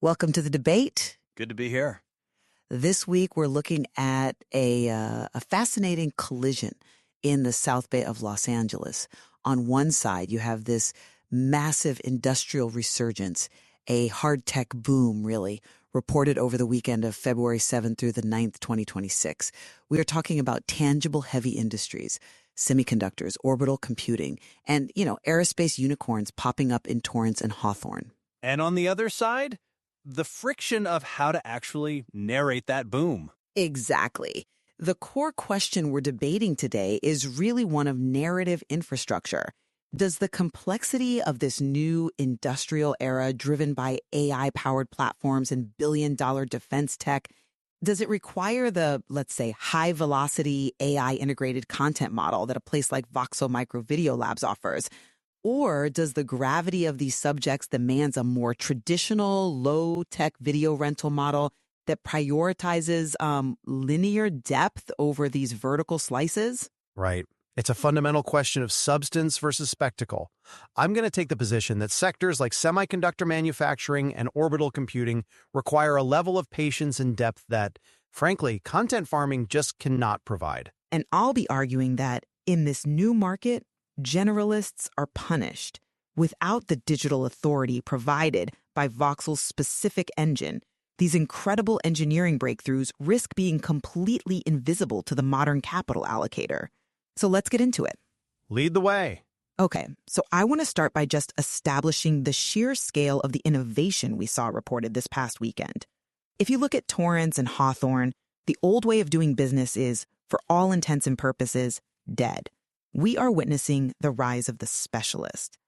Welcome to the debate. Good to be here. This week, we're looking at a fascinating collision in the South Bay of Los Angeles. On one side, you have this massive industrial resurgence, a hard tech boom, really, reported over the weekend of February 7th through the 9th, 2026. We are talking about tangible heavy industries, semiconductors, orbital computing, and, aerospace unicorns popping up in Torrance and Hawthorne. And on the other side, the friction of how to actually narrate that boom. Exactly. The core question we're debating today is really one of narrative infrastructure. Does the complexity of this new industrial era driven by AI-powered platforms and billion-dollar defense tech, does it require the, let's say, high-velocity AI-integrated content model that a place like Voxel Micro Video Labs offers? Or does the gravity of these subjects demands a more traditional, low-tech video rental model that prioritizes linear depth over these vertical slices? Right. It's a fundamental question of substance versus spectacle. I'm going to take the position that sectors like semiconductor manufacturing and orbital computing require a level of patience and depth that, frankly, content farming just cannot provide. And I'll be arguing that in this new market, generalists are punished. Without the digital authority provided by Voxel's specific engine, these incredible engineering breakthroughs risk being completely invisible to the modern capital allocator. So let's get into it. Lead the way. Okay, so I want to start by just establishing the sheer scale of the innovation we saw reported this past weekend. If you look at Torrance and Hawthorne, the old way of doing business is, for all intents and purposes, dead. We are witnessing the rise of the specialist.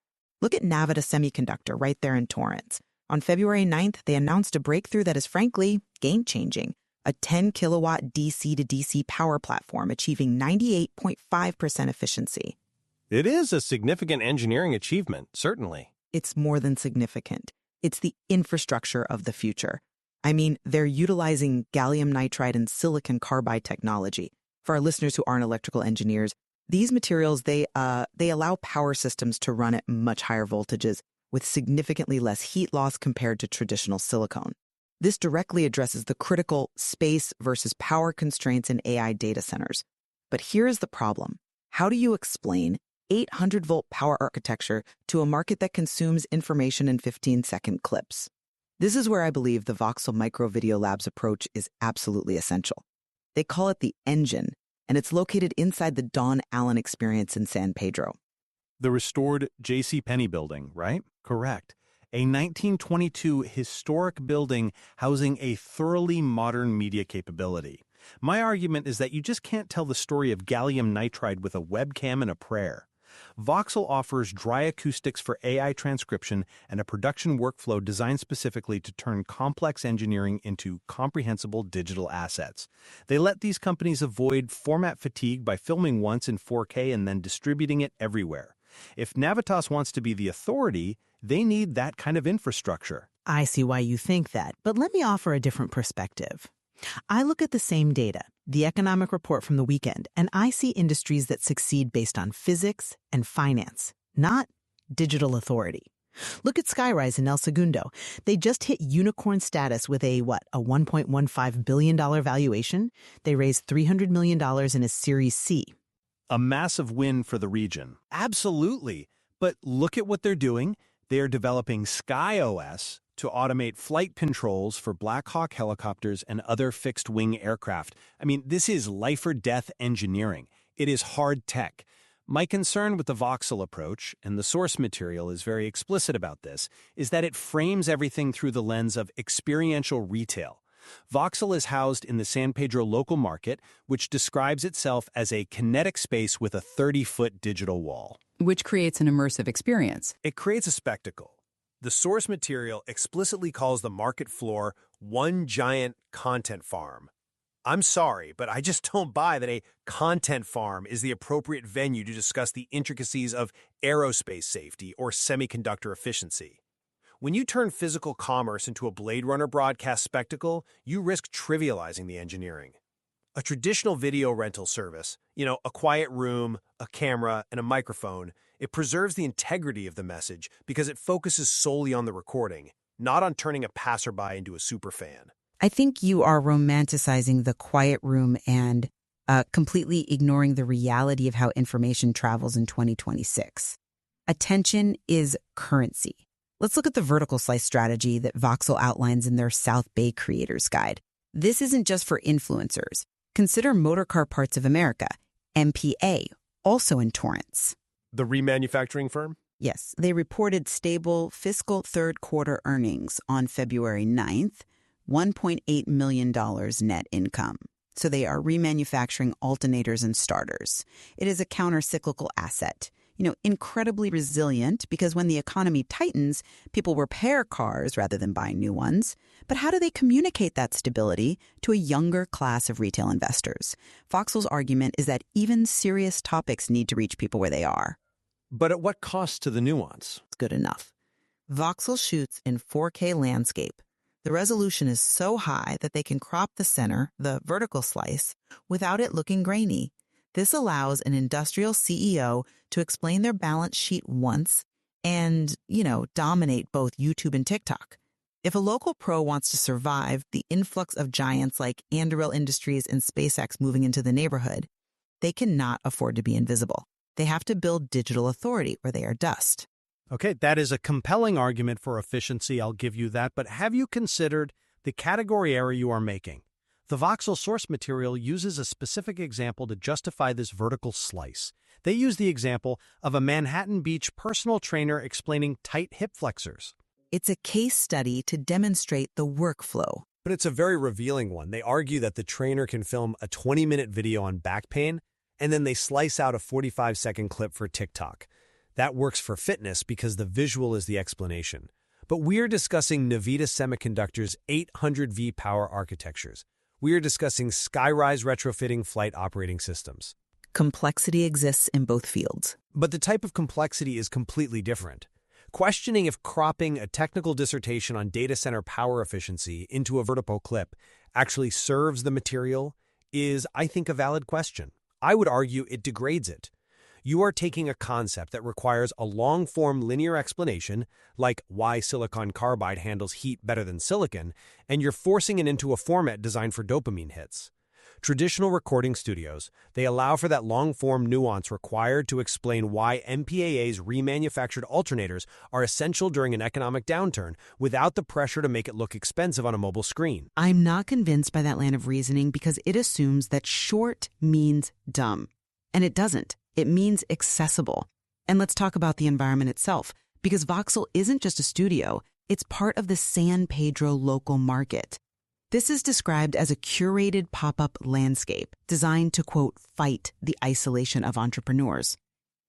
Look at Navitas Semiconductor right there in Torrance. On February 9th, they announced a breakthrough that is frankly game-changing, a 10-kilowatt DC-to-DC power platform achieving 98.5% efficiency. It is a significant engineering achievement, certainly. It's more than significant. It's the infrastructure of the future. I mean, they're utilizing gallium nitride and silicon carbide technology. For our listeners who aren't electrical engineers, these materials, they allow power systems to run at much higher voltages with significantly less heat loss compared to traditional silicone. This directly addresses the critical space versus power constraints in AI data centers. But here is the problem. How do you explain 800-volt power architecture to a market that consumes information in 15-second clips? This is where I believe the Voxel Micro Video Labs approach is absolutely essential. They call it the engine, and it's located inside the Don Allen Experience in San Pedro. The restored J.C. Penney building, right? Correct. A 1922 historic building housing a thoroughly modern media capability. My argument is that you just can't tell the story of gallium nitride with a webcam and a prayer. Voxel offers dry acoustics for AI transcription and a production workflow designed specifically to turn complex engineering into comprehensible digital assets. They let these companies avoid format fatigue by filming once in 4K and then distributing it everywhere. If Navitas wants to be the authority, they need that kind of infrastructure. I see why you think that, but let me offer a different perspective. I look at the same data, the economic report from the weekend, and I see industries that succeed based on physics and finance, not digital authority. Look at Skyrise in El Segundo. They just hit unicorn status with a $1.15 billion valuation. They raised $300 million in a Series C. A massive win for the region. Absolutely. But look at what they're doing. They are developing SkyOS to automate flight controls for Black Hawk helicopters and other fixed-wing aircraft. I mean, this is life-or-death engineering. It is hard tech. My concern with the Voxel approach, and the source material is very explicit about this, is that it frames everything through the lens of experiential retail. Voxel is housed in the San Pedro local market, which describes itself as a kinetic space with a 30-foot digital wall. Which creates an immersive experience. It creates a spectacle. The source material explicitly calls the market floor one giant content farm. I'm sorry, but I just don't buy that a content farm is the appropriate venue to discuss the intricacies of aerospace safety or semiconductor efficiency. When you turn physical commerce into a Blade Runner broadcast spectacle, you risk trivializing the engineering. A traditional video rental service, a quiet room, a camera, and a microphone, it preserves the integrity of the message because it focuses solely on the recording. not on turning a passerby into a superfan. I think you are romanticizing the quiet room and completely ignoring the reality of how information travels in 2026. Attention is currency. Let's look at the vertical slice strategy that Voxel outlines in their South Bay Creators Guide. This isn't just for influencers. Consider Motorcar Parts of America, MPA, also in Torrance. The remanufacturing firm? Yes, they reported stable fiscal third quarter earnings on February 9th, $1.8 million net income. So they are remanufacturing alternators and starters. It is a counter-cyclical asset, incredibly resilient because when the economy tightens, people repair cars rather than buying new ones. But how do they communicate that stability to a younger class of retail investors? Voxel's argument is that even serious topics need to reach people where they are. But at what cost to the nuance? It's good enough. Voxel shoots in 4K landscape. The resolution is so high that they can crop the center, the vertical slice, without it looking grainy. This allows an industrial CEO to explain their balance sheet once and, dominate both YouTube and TikTok. If a local pro wants to survive the influx of giants like Anduril Industries and SpaceX moving into the neighborhood, they cannot afford to be invisible. They have to build digital authority or they are dust. Okay, that is a compelling argument for efficiency, I'll give you that, but have you considered the category error you are making? The Voxel source material uses a specific example to justify this vertical slice. They use the example of a Manhattan Beach personal trainer explaining tight hip flexors. It's a case study to demonstrate the workflow. But it's a very revealing one. They argue that the trainer can film a 20-minute video on back pain, and then they slice out a 45-second clip for TikTok. That works for fitness because the visual is the explanation. But we're discussing Navitas Semiconductor's 800V power architectures. We are discussing skyrise retrofitting flight operating systems. Complexity exists in both fields. But the type of complexity is completely different. Questioning if cropping a technical dissertation on data center power efficiency into a vertical clip actually serves the material is, I think, a valid question. I would argue it degrades it. You are taking a concept that requires a long-form linear explanation, like why silicon carbide handles heat better than silicon, and you're forcing it into a format designed for dopamine hits. Traditional recording studios, they allow for that long-form nuance required to explain why MPAA's remanufactured alternators are essential during an economic downturn without the pressure to make it look expensive on a mobile screen. I'm not convinced by that line of reasoning because it assumes that short means dumb. And it doesn't. It means accessible. And let's talk about the environment itself, because Voxel isn't just a studio, it's part of the San Pedro local market. This is described as a curated pop-up landscape designed to, quote, fight the isolation of entrepreneurs.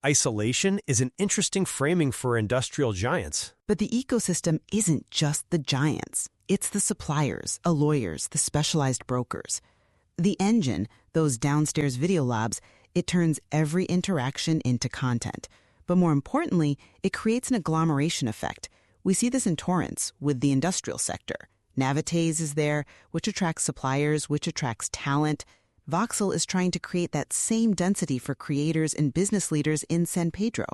Isolation is an interesting framing for industrial giants. But the ecosystem isn't just the giants. It's the suppliers, lawyers, the specialized brokers. The engine, those downstairs video labs, it turns every interaction into content. But more importantly, it creates an agglomeration effect. We see this in Torrance with the industrial sector. Navitas is there, which attracts suppliers, which attracts talent. Voxel is trying to create that same density for creators and business leaders in San Pedro.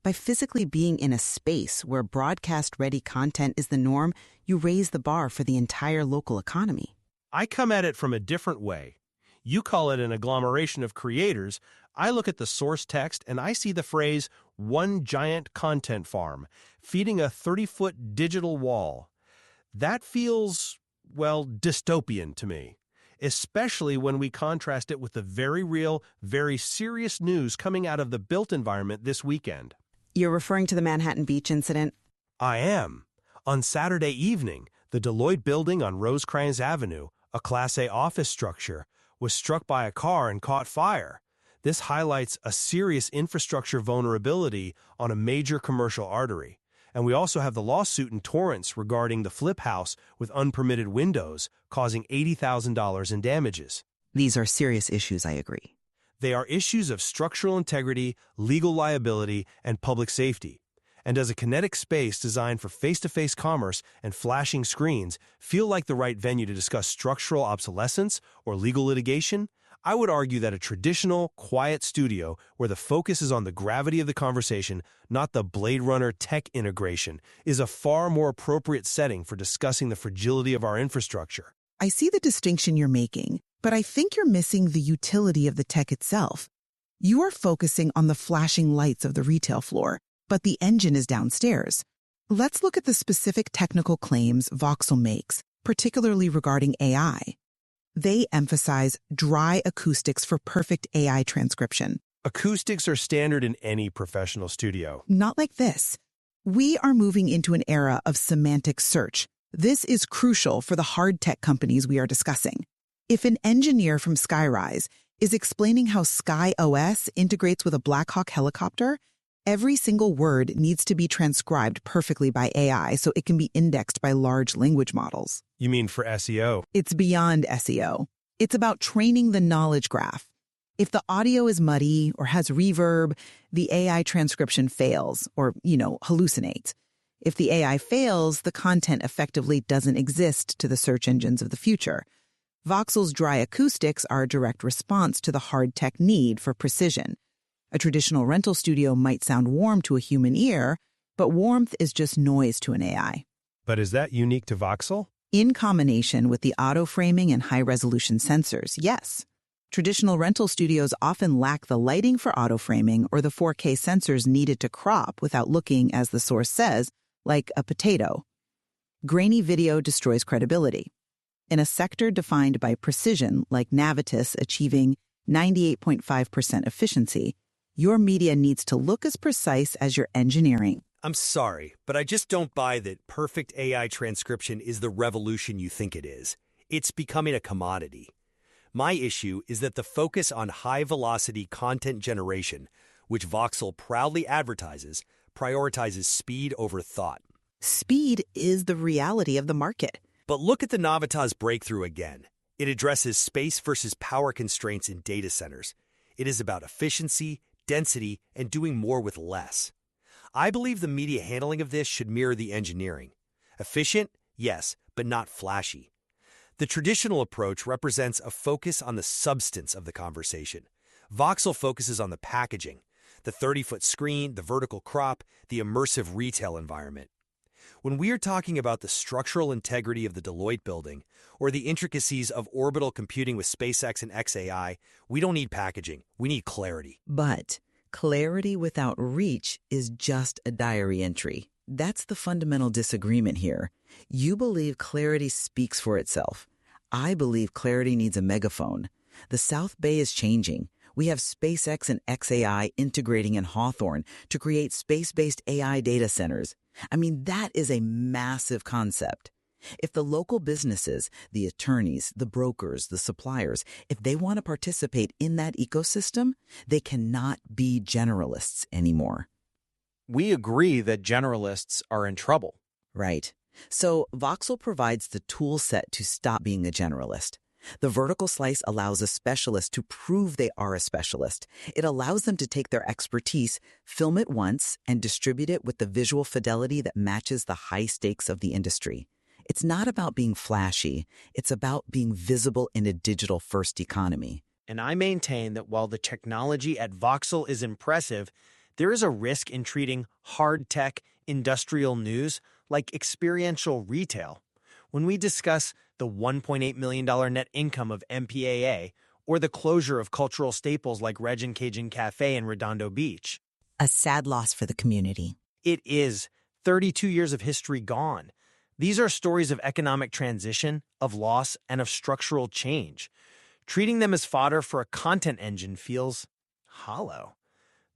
By physically being in a space where broadcast-ready content is the norm, you raise the bar for the entire local economy. I come at it from a different way. You call it an agglomeration of creators. I look at the source text and I see the phrase, one giant content farm, feeding a 30-foot digital wall. That feels, well, dystopian to me, especially when we contrast it with the very real, very serious news coming out of the built environment this weekend. You're referring to the Manhattan Beach incident? I am. On Saturday evening, the Deloitte building on Rosecrans Avenue, a Class A office structure, was struck by a car and caught fire. This highlights a serious infrastructure vulnerability on a major commercial artery. And we also have the lawsuit in Torrance regarding the flip house with unpermitted windows, causing $80,000 in damages. These are serious issues, I agree. They are issues of structural integrity, legal liability, and public safety. And does a kinetic space designed for face-to-face commerce and flashing screens feel like the right venue to discuss structural obsolescence or legal litigation? I would argue that a traditional, quiet studio where the focus is on the gravity of the conversation, not the Blade Runner tech integration, is a far more appropriate setting for discussing the fragility of our infrastructure. I see the distinction you're making, but I think you're missing the utility of the tech itself. You are focusing on the flashing lights of the retail floor, but the engine is downstairs. Let's look at the specific technical claims Voxel makes, particularly regarding AI. They emphasize dry acoustics for perfect AI transcription. Acoustics are standard in any professional studio. Not like this. We are moving into an era of semantic search. This is crucial for the hard tech companies we are discussing. If an engineer from Skyrise is explaining how Sky OS integrates with a Black Hawk helicopter, every single word needs to be transcribed perfectly by AI so it can be indexed by large language models. You mean for SEO? It's beyond SEO. It's about training the knowledge graph. If the audio is muddy or has reverb, the AI transcription fails or, hallucinates. If the AI fails, the content effectively doesn't exist to the search engines of the future. Voxel's dry acoustics are a direct response to the hard tech need for precision. A traditional rental studio might sound warm to a human ear, but warmth is just noise to an AI. But is that unique to Voxel? In combination with the auto-framing and high-resolution sensors, yes. Traditional rental studios often lack the lighting for auto-framing or the 4K sensors needed to crop without looking, as the source says, like a potato. Grainy video destroys credibility. In a sector defined by precision, like Navitas achieving 98.5% efficiency, your media needs to look as precise as your engineering. I'm sorry, but I just don't buy that perfect AI transcription is the revolution you think it is. It's becoming a commodity. My issue is that the focus on high-velocity content generation, which Voxel proudly advertises, prioritizes speed over thought. Speed is the reality of the market. But look at the Navitas breakthrough again. It addresses space versus power constraints in data centers. It is about efficiency, density, and doing more with less. I believe the media handling of this should mirror the engineering. Efficient? Yes, but not flashy. The traditional approach represents a focus on the substance of the conversation. Voxel focuses on the packaging, the 30-foot screen, the vertical crop, the immersive retail environment. When we are talking about the structural integrity of the Deloitte building or the intricacies of orbital computing with SpaceX and xAI, we don't need packaging. We need clarity. But clarity without reach is just a diary entry. That's the fundamental disagreement here. You believe clarity speaks for itself. I believe clarity needs a megaphone. The South Bay is changing. We have SpaceX and xAI integrating in Hawthorne to create space-based AI data centers. I mean, that is a massive concept. If the local businesses, the attorneys, the brokers, the suppliers, if they want to participate in that ecosystem, they cannot be generalists anymore. We agree that generalists are in trouble. Right. So Voxel provides the tool set to stop being a generalist. The vertical slice allows a specialist to prove they are a specialist. It allows them to take their expertise, film it once, and distribute it with the visual fidelity that matches the high stakes of the industry. It's not about being flashy. It's about being visible in a digital-first economy. And I maintain that while the technology at Voxel is impressive, there is a risk in treating hard tech industrial news like experiential retail. When we discuss the $1.8 million net income of MPAA or the closure of cultural staples like Reg and Cajun Cafe in Redondo Beach. A sad loss for the community. It is 32 years of history gone. These are stories of economic transition, of loss, and of structural change. Treating them as fodder for a content engine feels hollow.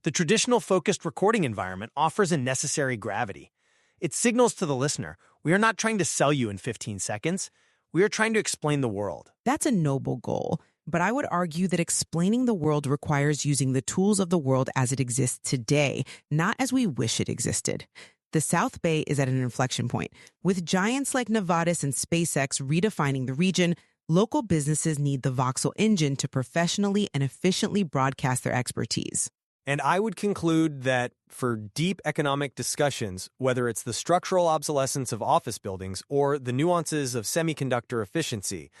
The traditional focused recording environment offers a necessary gravity. It signals to the listener, we are not trying to sell you in 15 seconds. We are trying to explain the world. That's a noble goal, but I would argue that explaining the world requires using the tools of the world as it exists today, not as we wish it existed. The South Bay is at an inflection point. With giants like Navitas and SpaceX redefining the region, local businesses need the Voxel engine to professionally and efficiently broadcast their expertise. And I would conclude that for deep economic discussions, whether it's the structural obsolescence of office buildings or the nuances of semiconductor efficiency,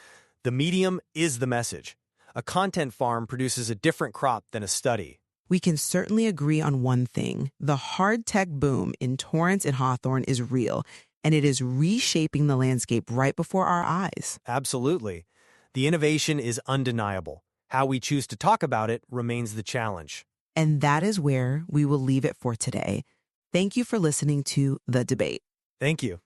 the medium is the message. A content farm produces a different crop than a study. We can certainly agree on one thing. The hard tech boom in Torrance and Hawthorne is real, and it is reshaping the landscape right before our eyes. Absolutely. The innovation is undeniable. How we choose to talk about it remains the challenge. And that is where we will leave it for today. Thank you for listening to The Debate. Thank you.